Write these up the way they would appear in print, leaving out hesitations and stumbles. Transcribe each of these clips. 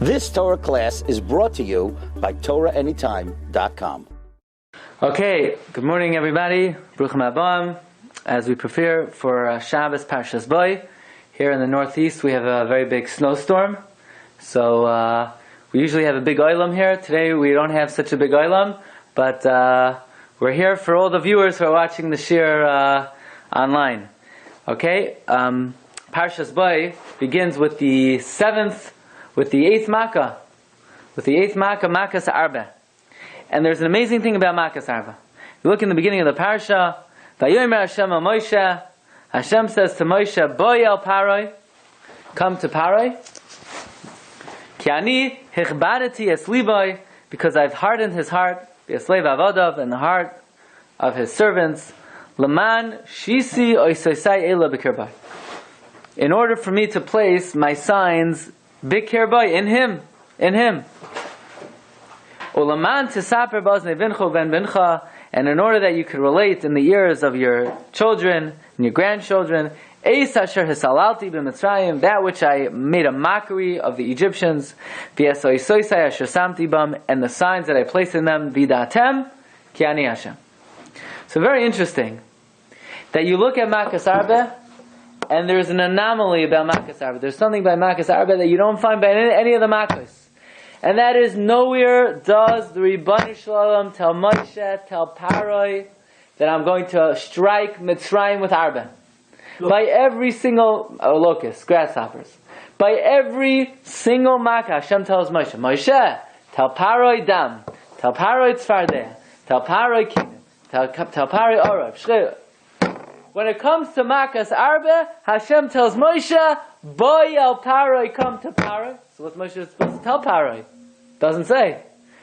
This Torah class is brought to you by TorahAnytime.com. Okay, good morning everybody. Bruchim Abam. As we prepare for Shabbos Parshas Boy, here in the northeast we have a very big snowstorm. So we usually have a big oilam here. Today we don't have such a big oilam, but we're here for all the viewers who are watching the Shiur online. Okay, Parshas Boy begins with the eighth Makkah, Makkah's Arba. And there's an amazing thing about Makkah's Arba. You look in the beginning of the Parsha, Vayomer Hashem al Moshe, Hashem says to Moshe, Boy el Paroi, come to Paroi. Ki ani hichbadeti es liboy, because I've hardened his heart, v'yaslev avodav, and the heart of his servants, Laman shisi oisosai ela b'kirbai. In order for me to place my signs b'kirbai, in him. Ulaman tisaper bazne vincho ben vincha, and in order that you could relate in the ears of your children and your grandchildren, Eis asher hisalalti b'Mitzrayim, that which I made a mockery of the Egyptians, v'yasoisoisai asher samti bam, and the signs that I placed in them, v'datem ki ani Hashem. So very interesting that you look at Makkah's Arba, and there's an anomaly about Makkah's Arba. There's something by Makkah's Arba that you don't find by any of the Makkahs. And that is, nowhere does the Ribbon Shalom tell Moshe, tell Paroi, that I'm going to strike Mitzrayim with Arba. By every single locust, grasshoppers. By every single Makkah, Hashem tells Moshe, Moshe, tell Paroi Dam, tell Paroi Tzfardeh, tell Paroi Kinim, tell Paroi Orab, Shchir. When it comes to Makkah's Arba, Hashem tells Moshe, Boy el Paroi, come to Paroi. So what's Moshe supposed to tell Paroi? Doesn't say.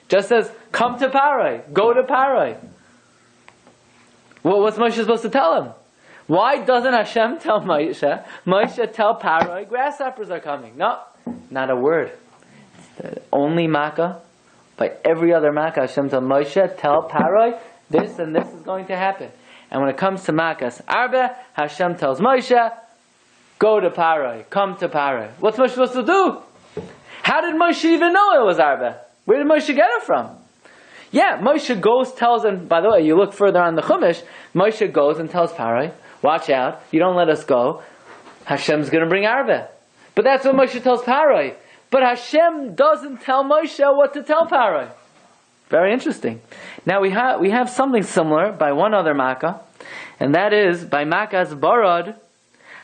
Just says, come to Paroi, go to Paroi. Well, what's Moshe supposed to tell him? Why doesn't Hashem tell Moshe, Moshe tell Paroi, grasshoppers are coming? No, not a word. Only Makkah. By every other Makkah, Hashem tells Moshe, tell Paroi, this and this is going to happen. And when it comes to Makkah's Arba, Hashem tells Moshe, go to Paroi, come to Paroi. What's Moshe supposed to do? How did Moshe even know it was Arba? Where did Moshe get it from? Yeah, Moshe goes, tells, and by the way, you look further on the Chumash, Moshe goes and tells Paroi, watch out, you don't let us go, Hashem's going to bring Arba. But that's what Moshe tells Paroi. But Hashem doesn't tell Moshe what to tell Paroi. Very interesting. Now we have something similar by one other Makkah, and that is by Makkah's Barad.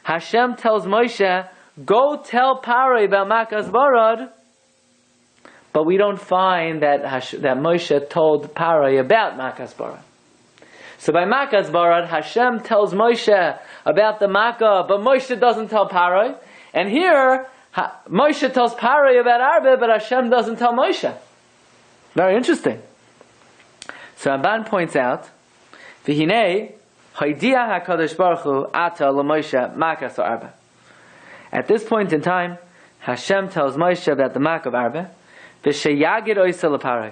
Hashem tells Moshe, go tell Paroi about Makkah's Barad, but we don't find that Moshe told Paroi about Makkah's Barad. So by Makkah's Barad, Hashem tells Moshe about the Makkah, but Moshe doesn't tell Paroi. And here, Moshe tells Paroi about Arba, but Hashem doesn't tell Moshe. Very interesting. So Ramban points out, V'hinei hoidiah HaKadosh Baruch Hu ata l'Moshe Makkah's Arba. At this point in time, Hashem tells Moshe about the Makkah of Arba, v'sheyagid oisa l'Paroi,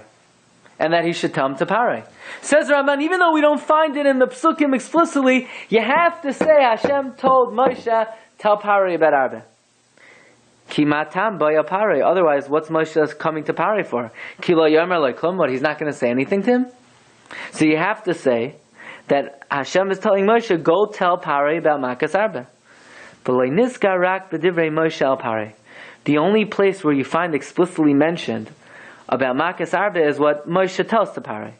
and that he should tell him to Paroi. Says Ramban, even though we don't find it in the Psukim explicitly, you have to say Hashem told Moshe, tell Paroi about Arba. Ki matam boya Paroi. Otherwise, what's Moshe coming to Paroi for? Ki lo yomer lo klum. What, he's not going to say anything to him? So you have to say that Hashem is telling Moshe, go tell Paroi about Makkah's Arba. The only place where you find explicitly mentioned about Makkah's Arba is what Moshe tells to Paroi.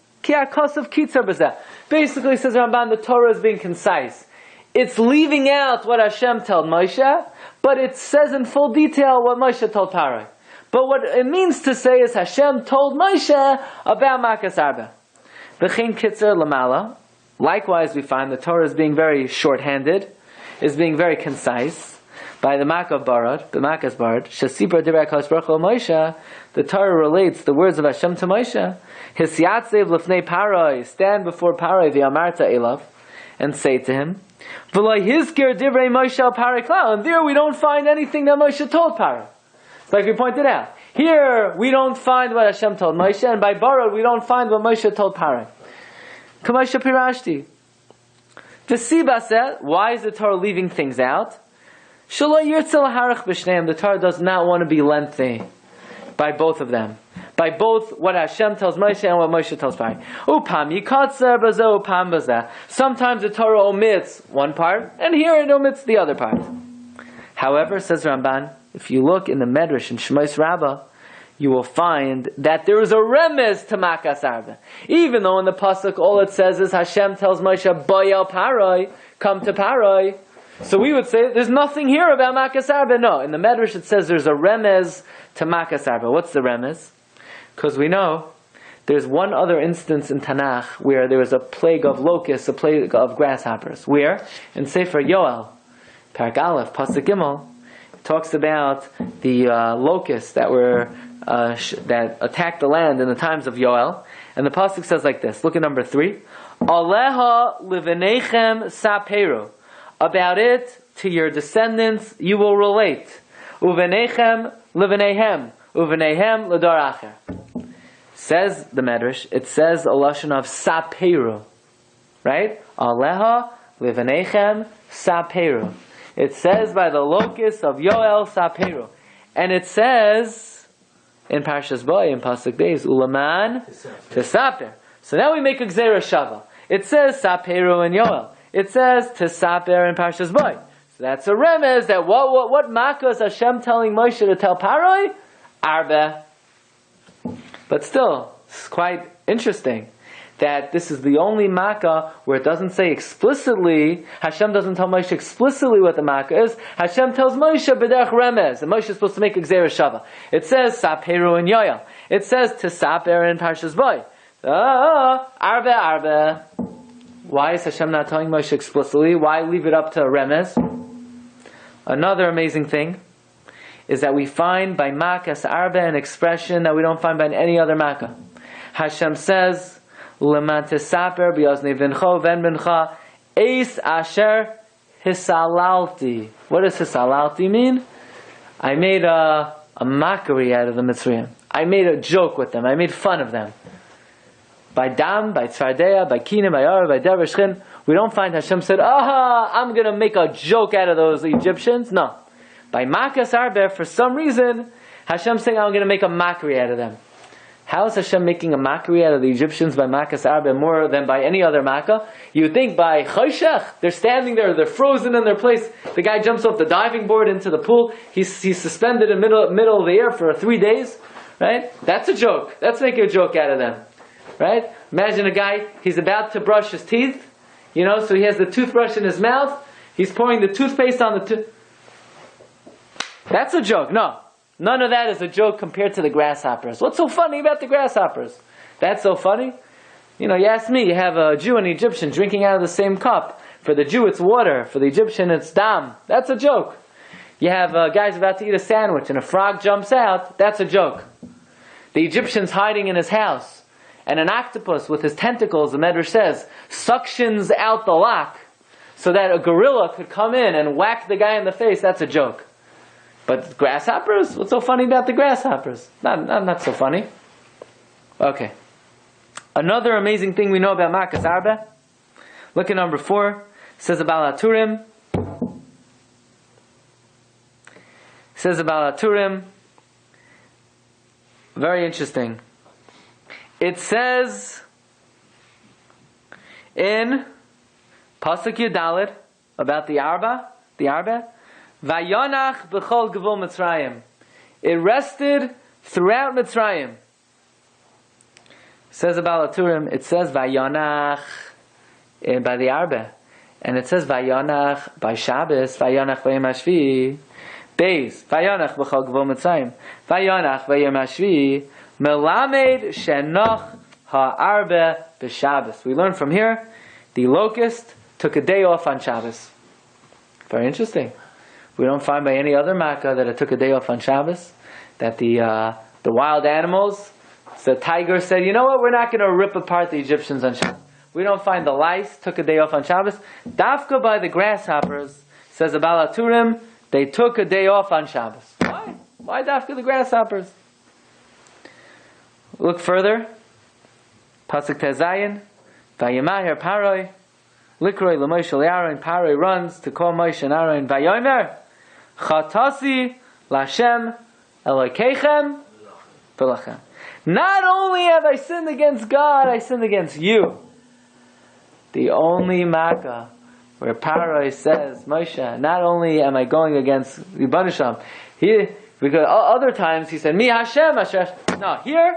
Basically, says Ramban, the Torah is being concise. It's leaving out what Hashem told Moshe, but it says in full detail what Moshe told Paroi. But what it means to say is Hashem told Moshe about Makkah's Arba. V'chein kitzer lamala. Likewise, we find the Torah is being very short-handed, is being very concise. By the Makkah of Barad, the Makkah's Barad, Shasipra Divrei HaKadosh Baruch Hu Moshe, the Torah relates the words of Hashem to Moshe. Hisyatzev lefnei Paroi, stand before Paroi v'amarta elav, and say to him, V'lo hizkir divrei Moshe al Paroi klal. And there we don't find anything that Moshe told Paroi. Like we pointed out. Here we don't find what Hashem told Moshe, and by Barad we don't find what Moshe told Paroi. Kamasha pirashti. The Siba said, why is the Torah leaving things out? The Torah does not want to be lengthy. by both of them. By both what Hashem tells Moshe and what Moshe tells Pari. Upam yikatzer bazo upam bazeh. Sometimes the Torah omits one part, and here it omits the other part. However, says Ramban, if you look in the Medrash in Shmos Rabbah, you will find that there is a remez to Makas Arba. Even though in the Pasuk all it says is Hashem tells Moshe, Boyel Paroi, come to Paroi. So we would say, there's nothing here about Makas Arba. No, in the Medrash it says there's a remez to Makas Arba. What's the remez? Because we know there's one other instance in Tanakh where there was a plague of locusts, a plague of grasshoppers. Where? In Sefer Yoel, Parak Aleph, Pasuk Gimel, it talks about the locusts that were that attacked the land in the times of Yoel. And the Pasuk says like this, look at number 3. Aleha livenechem saperu. About it, to your descendants, you will relate. Uvenechem livenehem. Uvenehem ledar acher. Says the Medrash, it says a lashon of saperu. Right? Aleha livenechem saperu. It says by the locust of Yoel saperu. And it says in Parshas Boy, in Pasuk Beis, Ulaman Tesaper. So now we make a Gzeira Shava. It says Saperu in Yoel. It says Tesaper in Parshas Boy. So that's a remez that what Makkah is Hashem telling Moshe to tell Paroi? Arba. But still, it's quite interesting that this is the only Makkah where it doesn't say explicitly, Hashem doesn't tell Moshe explicitly what the Makkah is. Hashem tells Moshe b'derech remez, and Moshe is supposed to make a Gzeira Shava. It says Saperu in Yoel. It says Tesaper in Parshas Boy. Arba. Why is Hashem not telling Moshe explicitly? Why leave it up to remez? Another amazing thing is that we find by Makas Arba an expression that we don't find by any other Makkah. Hashem says, Leman tesaper biyazni vincho ven bincha eis asher hisalalti. What does hisalalti mean? I made a mockery out of the Mitzrayim. I made a joke with them. I made fun of them. By Dam, by Tzvardeya, by Kina, by Ara, by Dever Shchin, we don't find Hashem said, I'm going to make a joke out of those Egyptians. No. By Makas Arba, for some reason, Hashem saying, I'm going to make a mockery out of them. How is Hashem making a mockery out of the Egyptians by Makas Arba more than by any other Makkah? You would think by Choshech, they're standing there, they're frozen in their place. The guy jumps off the diving board into the pool. He's suspended in the middle of the air for 3 days. Right? That's a joke. That's making a joke out of them. Right? Imagine a guy, he's about to brush his teeth. So he has the toothbrush in his mouth. He's pouring the toothpaste on the tooth. That's a joke. No. None of that is a joke compared to the grasshoppers. What's so funny about the grasshoppers? That's so funny? You ask me, you have a Jew and an Egyptian drinking out of the same cup. For the Jew, it's water. For the Egyptian, it's dam. That's a joke. You have guys about to eat a sandwich and a frog jumps out. That's a joke. The Egyptian's hiding in his house. And an octopus with his tentacles, the Medrash says, suctions out the lock so that a gorilla could come in and whack the guy in the face. That's a joke. But grasshoppers? What's so funny about the grasshoppers? Not so funny. Okay. Another amazing thing we know about Makas Arba. Look at number 4. It says about Aturim. Very interesting. It says in Pasuk Yudalit about the Arba, Vayanach b'chol gevul Mitzrayim. It rested throughout Mitzrayim. It says about Aturim, it says Vayanach by the Arba. And it says Vayanach by Shabbos, Vayanach v'yom hashvi. Beis, Vayanach b'chol gevul Mitzrayim. Vayanach v'yom hashvi. Melamed shenoch ha'arba b'Shabbos. We learn from here, the locust took a day off on Shabbos. Very interesting. We don't find by any other Makkah that it took a day off on Shabbos. That the wild animals, the tiger said, you know what, we're not going to rip apart the Egyptians on Shabbos. We don't find the lice took a day off on Shabbos. Dafka by the grasshoppers, says Abal Aturim, they took a day off on Shabbos. Why? Why Dafka the grasshoppers? Look further. Pasuk Tezayin. Vayimahir Paroi. Likroi l'Moshe l'Aaron. Paroi runs to call Moshe and Aaron. Vayomer. Chatasi l'Hashem Elokeichem v'lachem. Not only have I sinned against God, I sinned against you. The only makkah where Paroi says, Moshe, not only am I going against Ribbon Shem, because other times he said, Mi Hashem, Hashem. No, here,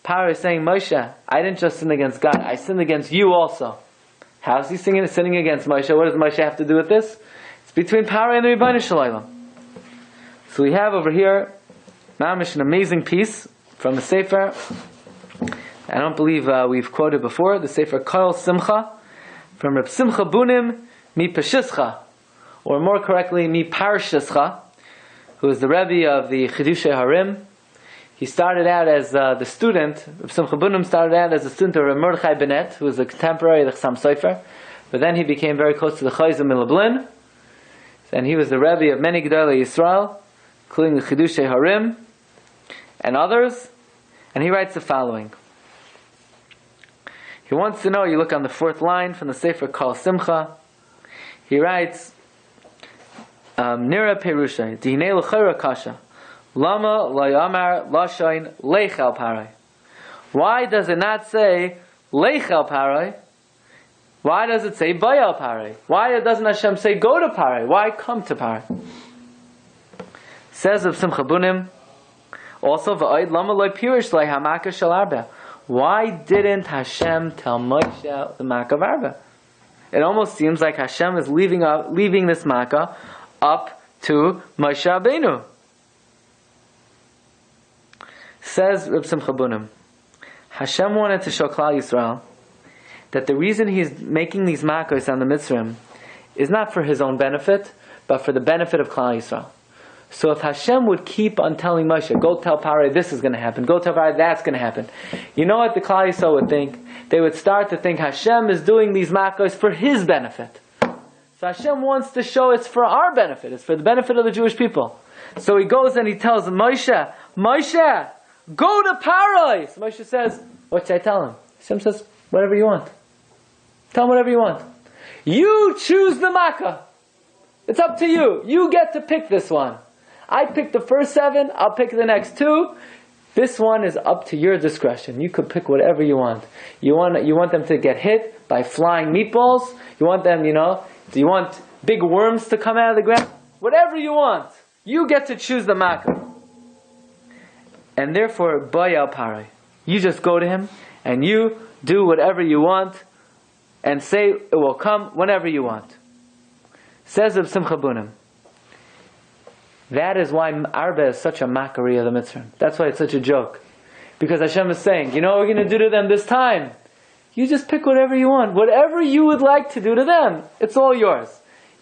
Paroi is saying, Moshe, I didn't just sin against God, I sinned against you also. How is he sinning against Moshe? What does Moshe have to do with this? It's between Paroi and the Ribbon Shalom. So we have over here, Mamish, an amazing piece from the Sefer. I don't believe we've quoted before, the Sefer Kol Simcha, from Reb Simcha Bunim mi Peshischa, or more correctly, mi Parshascha, who is the Rabbi of the Chiddushei Harim. He started out as the student, Reb Simcha Bunim started out as a student of Reb Mordechai Bennett, who was a contemporary of the Chassam Sofer, but then he became very close to the Chayzim in Lublin, and he was the Rabbi of many Gedolei Yisrael, including the Chiddushei Harim, and others, and he writes the following. He wants to know, you look on the fourth line from the Sefer Kol Simcha, he writes, Nira Perusha, Dihinei L'chayra Kasha, Lama Lo Yamar Lashain Leichel Parai. Why does it not say Leichel Parai? Why does it say Bayal Parai? Why doesn't Hashem say go to Parai? Why come to Parai? Says of Simcha Bunim, also V'oid Lama Lo Pirish Lei Hamaka Shel Arba. Why didn't Hashem tell Moshe the Makkah of Arba? It almost seems like Hashem is leaving this Makkah up to Moshe Rabbeinu. Says Reb Simcha Bunim, Hashem wanted to show Klal Yisrael that the reason He's making these Makkahs on the Mitzrayim is not for His own benefit, but for the benefit of Klal Yisrael. So if Hashem would keep on telling Moshe, go tell Paroi this is going to happen, go tell Paroi that's going to happen, you know what the Klal Yisrael would think? They would start to think Hashem is doing these makkos for His benefit. So Hashem wants to show it's for our benefit, it's for the benefit of the Jewish people. So He goes and He tells Moshe, Moshe, go to Paroi. So Moshe says, what should I tell him? Hashem says, whatever you want. Tell him whatever you want. You choose the makkah. It's up to you. You get to pick this one. I picked the first 7, I'll pick the next 2. This one is up to your discretion. You could pick whatever you want. You want them to get hit by flying meatballs? You want them, do you want big worms to come out of the ground? Whatever you want. You get to choose the makkah. And therefore, Bayal Parai. You just go to him and you do whatever you want and say it will come whenever you want. Says of Simcha Bunim. That is why Arba is such a mockery of the Mitzrayim. That's why it's such a joke. Because Hashem is saying, you know what we're going to do to them this time? You just pick whatever you want. Whatever you would like to do to them, it's all yours.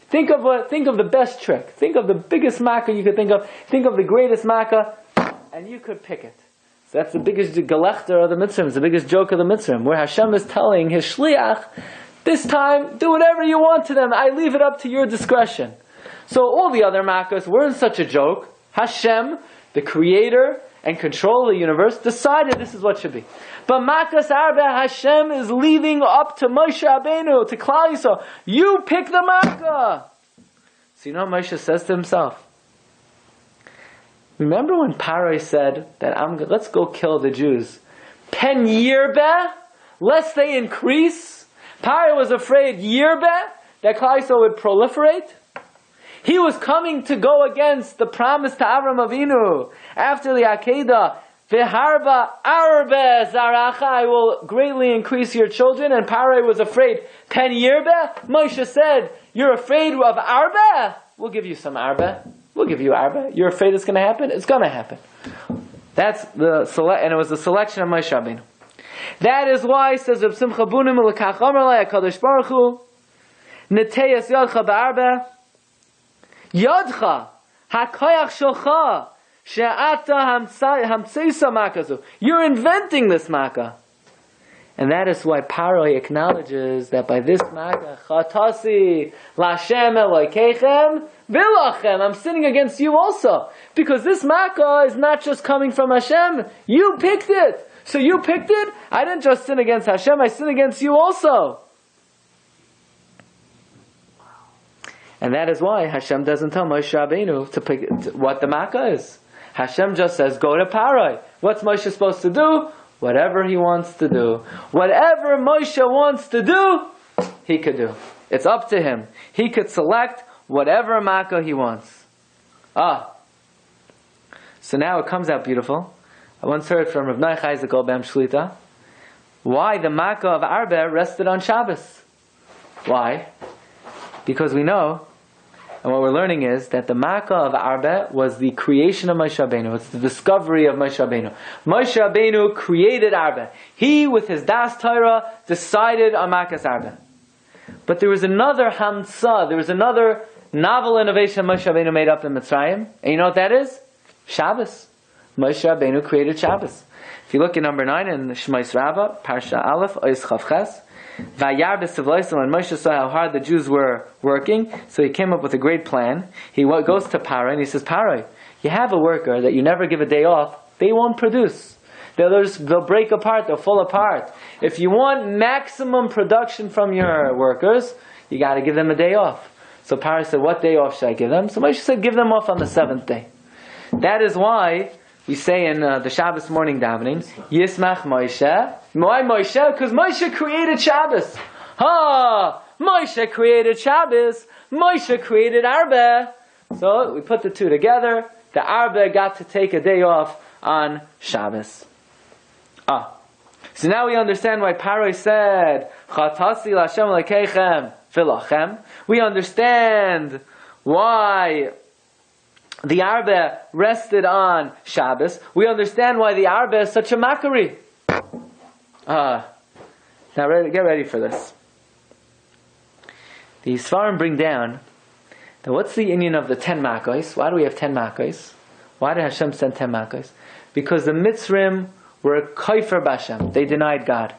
Think of the best trick. Think of the biggest makkah you could think of. Think of the greatest makkah, and you could pick it. So that's the biggest galechter of the Mitzrayim. It's the biggest joke of the Mitzrayim. Where Hashem is telling His shliach, this time, do whatever you want to them. I leave it up to your discretion. So all the other makkahs weren't such a joke. Hashem, the creator and controller of the universe, decided this is what should be. But Makkahs Arba, Hashem is leaving up to Moshe Rabbeinu, to Klal Yisrael. You pick the makkah. So you know what Moshe says to himself? Remember when Paroi said that let's go kill the Jews. Pen yirbe, lest they increase. Paroi was afraid yirbe, that Klal Yisrael would proliferate. He was coming to go against the promise to Avram Avinu after the Akedah. V'harba arbe zaracha, I will greatly increase your children. And Paroi was afraid. Pen yirbe? Moshe said, you're afraid of arbe? We'll give you some arbe. We'll give you arbe. You're afraid it's going to happen? It's going to happen. That's and it was the selection of Moshe Rabbeinu. That is why, says Reb Simcha Bunim, L'kach Omer Lei HaKadosh Baruch Hu, Neteyas Yodcha Ba'arbe, Yodcha, HaKoyach Sholcha, She'ata Hamtzeisa Makazu. You're inventing this Makkah. And that is why Paroi acknowledges that by this Makkah, Chatasi Lashem Elokeichem Vilachem, I'm sinning against you also. Because this Makkah is not just coming from Hashem. You picked it. So you picked it? I didn't just sin against Hashem, I sin against you also. And that is why Hashem doesn't tell Moshe Rabbeinu to pick what the Makkah is. Hashem just says, go to Paroi. What's Moshe supposed to do? Whatever he wants to do. Whatever Moshe wants to do, he could do. It's up to him. He could select whatever makkah he wants. So now it comes out beautiful. I once heard from Rabbi Isaac Bam Shlita why the makkah of Arba rested on Shabbos. Why? Because we know, and what we're learning is that the makkah of Arba was the creation of Moshe Rabbeinu. It's the discovery of Moshe Rabbeinu. Moshe Rabbeinu created Arba. He, with his Das Torah, decided on Makkah's Arba. But there was another Hamza, there was another novel innovation Moshe Rabbeinu made up in Mitzrayim. And you know what that is? Shabbos. Moshe Rabbeinu created Shabbos. If you look at number 9 in the Shmais Rabbah, Parsha Aleph, Ois Chavches, Vayar b'Sivloisel, when Moshe saw how hard the Jews were working, so he came up with a great plan. He goes to Paroi and he says, Paroi, you have a worker that you never give a day off, they won't produce. They'll break apart, they'll fall apart. If you want maximum production from your workers, you got to give them a day off. So Paroi said, what day off should I give them? So Moshe said, give them off on the 7th day. That is why we say in the Shabbos morning davening, Yismach Moshe. Why Moshe? Because Moshe created Shabbos. Moshe created Shabbos. Moshe created Arba. So we put the two together. The Arba got to take a day off on Shabbos. So now we understand why Paroi said, Chatasi l'Hashem l'keichem v'lachem. We understand why the Arba rested on Shabbos. We understand why the Arba is such a mockery. Now get ready for this. The Sfarim bring down that what's the union of the 10 makkos? Why do we have 10 makkos? Why did Hashem send 10 makkos? Because the Mitzrim were kaifer b'Hashem. They denied God.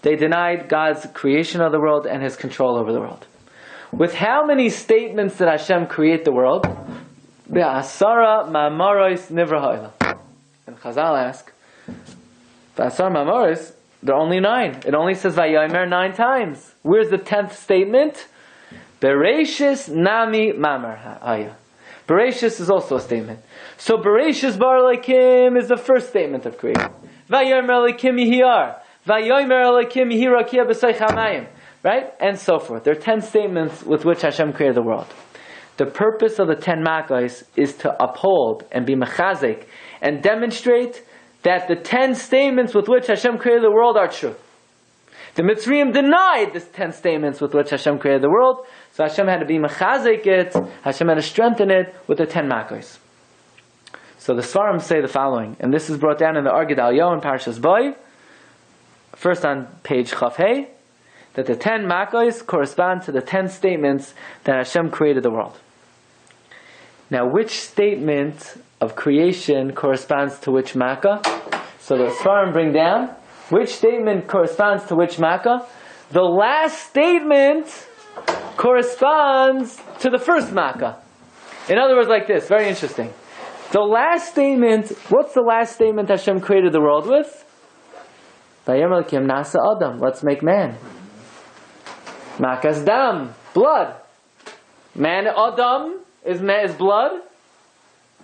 They denied God's creation of the world and His control over the world. With how many statements did Hashem create the world? Be'asara ma'amaros nivra ha'olam. And Chazal ask, Be'asara ma'amaros, there are only 9. It only says Vayomer 9 times. Where's the 10th statement? Bereshis nami mamar ha'aya. Bereshis is also a statement. So Bereshis bar Elokim is the first statement of creation. Vayomer Elokim yihiyar. Vayomer Elokim yihirakia b'soich hamayim. Right? And so forth. There are 10 statements with which Hashem created the world. The purpose of the 10 makkos is to uphold and be mechazik and demonstrate that the 10 statements with which Hashem created the world are true. The Mitzrayim denied the 10 statements with which Hashem created the world, so Hashem had to be mechazik it, Hashem had to strengthen it with the 10 makkos. So the Svarim say the following, and this is brought down in the Argidal Yo in Parshas Boy, first on page Chafhei, that the 10 makkos correspond to the 10 statements that Hashem created the world. Now, which statement of creation corresponds to which makkah? So the Svarim bring down, which statement corresponds to which makkah? The last statement corresponds to the first makkah. In other words, like this, very interesting. The last statement, what's the last statement Hashem created the world with? Vayomer Elokim nasa Adam, let's make man. Makas dam, blood. Man Adam is blood,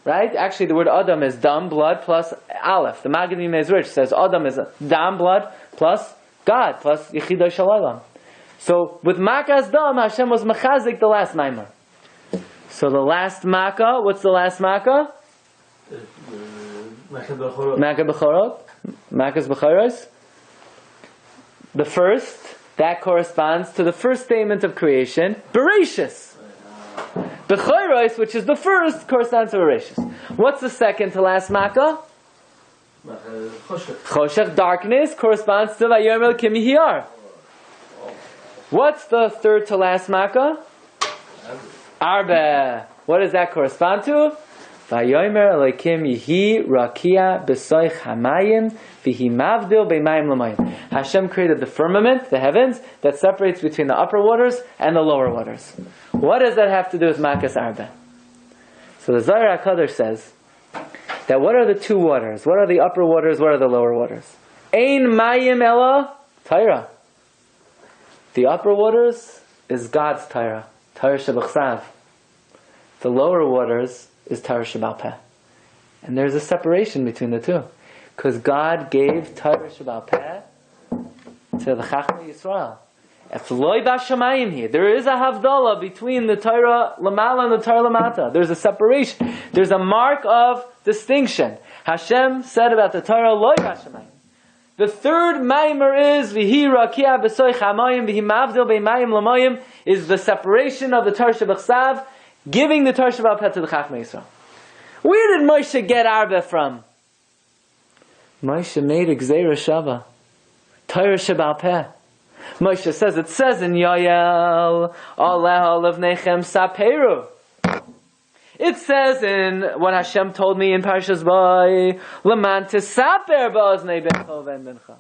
right? Actually, the word Adam is dam, blood, plus Aleph. The Maggid Mezrich says Adam is dam, blood, plus God, plus Yechidah Shalom. So with Makas dam, Hashem was mechazik the last maimer. So the last makkah, what's the last makkah? Makkah Bechorot. Makkah's Bechoros. The first, that corresponds to the first statement of creation, Bereshis. Bechoros, which is the first, corresponds to Bereshis. What's the second to last makkah? Choshech, darkness, corresponds to Vayomer Elokim yihiyar. What's the third to last makkah? Arba. What does that correspond to? Vayomer Elokim yihi rakia b'soich hamayim v'hi mavdil b'mayim l'mayim. Hashem created the firmament, the heavens, that separates between the upper waters and the lower waters. What does that have to do with Makas Arba? So the Zohar HaKadosh says that what are the two waters? What are the upper waters? What are the lower waters? Ein mayim ela Torah. The upper waters is God's Torah, Torah Shebachsav. The lower waters is Torah Shebal Peh. And there's a separation between the two. Because God gave Torah Sheba'al Peh to the Chachmei Yisrael. If loy b'shamayim here, there is a havdalah between the Torah Lamala and the Torah Lamata. There's a separation. There's a mark of distinction. Hashem said about the Torah, loy b'shamayim. The third maimer is V'hi rakia b'soich hamayim V'hi mavdil b'mayim lamayim, is the separation of the Torah Shebachsav, giving the Torah Sheba'al Peh to the Chachmei Yisrael. Where did Moshe get Arba from? Moshe made a Gzeira Shava, Torah Sheba'al Peh. Moshe says, it says in Yoel, Aleh Nechem Saperu. It says in what Hashem told me in Parshas Boy, Leman Tisaper Ba'oznei Bencha U'ben Bencha.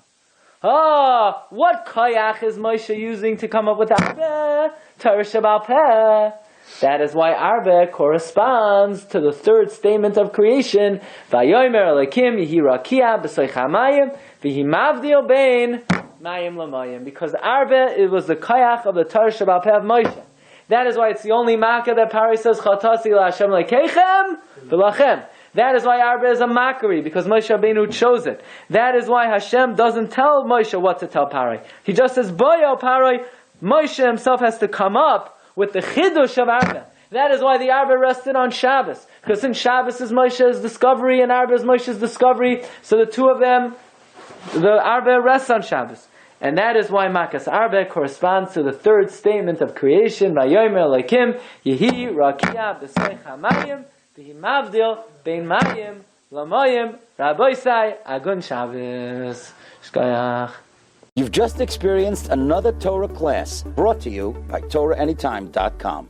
Ah, what koyach is Moshe using to come up with Arba? Torah Sheba'al Peh. That is why Arba corresponds to the third statement of creation. Vayomer Elokim Yehi Rakia B'soich Hamayim V'hi Mavdil Bein Mayim Lamayim. Because Arba, it was the koyach of the Torah Sheba'al Peh of Moshe. That is why it's the only makkah that Pari says Chatasi LaHashem Lekeichem V'lachem. That is why Arba is a mockery, because Moshe Rabbeinu chose it. That is why Hashem doesn't tell Moshe what to tell Pari. He just says, Boyo Pari. Moshe himself has to come up with the chidush of Arba. That is why the Arba rested on Shabbos. Because since Shabbos is Moshe's discovery and Arba is Moshe's discovery, so the two of them, the Arba rests on Shabbos. And that is why Makas Arba corresponds to the third statement of creation. Vayomer Elokim Yehi Rakia B'soich Hamayim V'hi Mavdil Bein Mayim Lamayim Rabbi Sai Agun Shabbos Shkoyach. You've just experienced another Torah class brought to you by TorahAnytime.com.